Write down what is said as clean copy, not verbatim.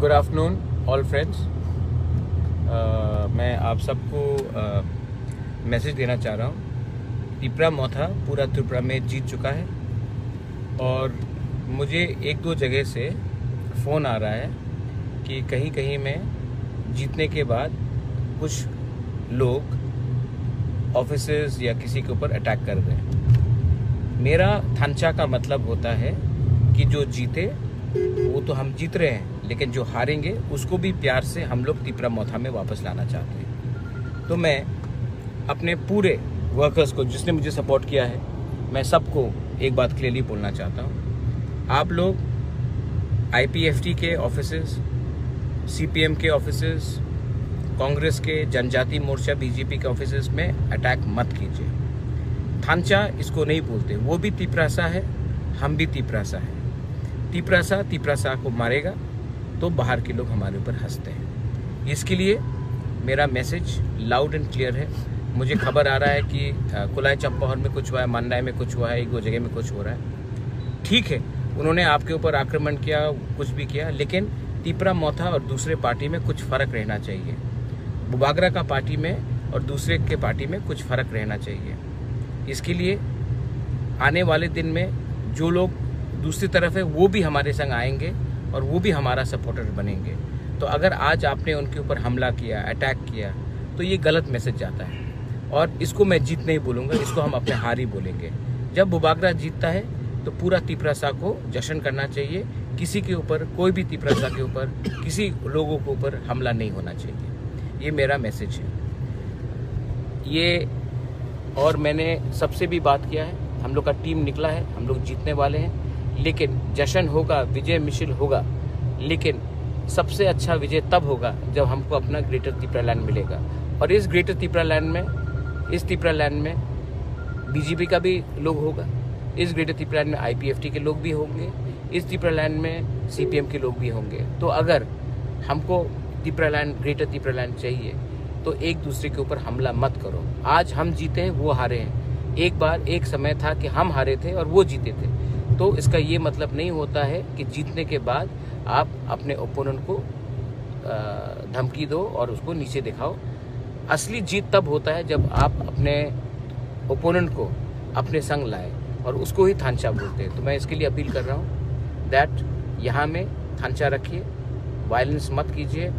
Good afternoon all friends. मैं आप सबको मैसेज देना चाह रहा हूँ। तिपरा मोथा पूरा त्रिपुरा में जीत चुका है और मुझे एक दो जगह से फ़ोन आ रहा है कि कहीं कहीं में जीतने के बाद कुछ लोग ऑफिसर्स या किसी के ऊपर अटैक कर रहे हैं। मेरा थांचा का मतलब होता है कि जो जीते वो तो हम जीत रहे हैं, लेकिन जो हारेंगे उसको भी प्यार से हम लोग तिपरा मोथा में वापस लाना चाहते हैं। तो मैं अपने पूरे वर्कर्स को, जिसने मुझे सपोर्ट किया है, मैं सबको एक बात क्लियरली बोलना चाहता हूँ। आप लोग आईपीएफटी के ऑफिसर्स, सीपीएम के ऑफिसर्स, कांग्रेस के, जनजाति मोर्चा बीजेपी के ऑफिसर्स में अटैक मत कीजिए। थांचा इसको नहीं बोलते, वो भी तिपरासा है, हम भी तिपरासा है। तिपरासा को मारेगा तो बाहर के लोग हमारे ऊपर हंसते हैं। इसके लिए मेरा मैसेज लाउड एंड क्लियर है। मुझे खबर आ रहा है कि कुलाई चंपाहर में कुछ हुआ है, मंडाई में कुछ हुआ है, एक दो जगह में कुछ हो रहा है। ठीक है, उन्होंने आपके ऊपर आक्रमण किया, कुछ भी किया, लेकिन तिपरा मोथा और दूसरे पार्टी में कुछ फ़र्क रहना चाहिए। बुबागरा का पार्टी में और दूसरे के पार्टी में कुछ फ़र्क रहना चाहिए। इसके लिए आने वाले दिन में जो लोग दूसरी तरफ है वो भी हमारे संग आएंगे और वो भी हमारा सपोर्टर बनेंगे। तो अगर आज आपने उनके ऊपर हमला किया, अटैक किया, तो ये गलत मैसेज जाता है और इसको मैं जीत नहीं बोलूँगा, इसको हम अपने हार ही बोलेंगे। जब बुबागरा जीतता है तो पूरा तिपरासा को जश्न करना चाहिए। किसी के ऊपर, कोई भी तिपरासा के ऊपर, किसी लोगों के ऊपर हमला नहीं होना चाहिए। ये मेरा मैसेज है। ये और मैंने सबसे भी बात किया है, हम लोग का टीम निकला है, हम लोग जीतने वाले हैं, लेकिन जश्न होगा, विजय मिशिल होगा, लेकिन सबसे अच्छा विजय तब होगा जब हमको अपना ग्रेटर तिपरा लैंड मिलेगा। और इस ग्रेटर तिपरा लैंड में, इस तिपरा लैंड में बीजेपी का भी लोग होगा, इस ग्रेटर तिपरा लैंड में आईपीएफटी के लोग भी होंगे, इस तिपरा लैंड में सीपीएम के लोग भी होंगे। तो अगर हमको Tipra land, greater Tipra land चाहिए तो एक दूसरे के ऊपर हमला मत करो। आज हम जीते हैं, वो हारे हैं। एक बार एक समय था कि हम हारे थे और वो जीते थे। तो इसका ये मतलब नहीं होता है कि जीतने के बाद आप अपने ओपोनेंट को धमकी दो और उसको नीचे दिखाओ। असली जीत तब होता है जब आप अपने ओपोनेंट को अपने संग लाए, और उसको ही थांचा बोलते हैं। तो मैं इसके लिए अपील कर रहा हूँ दैट यहाँ में थांचा रखिए, वायलेंस मत कीजिए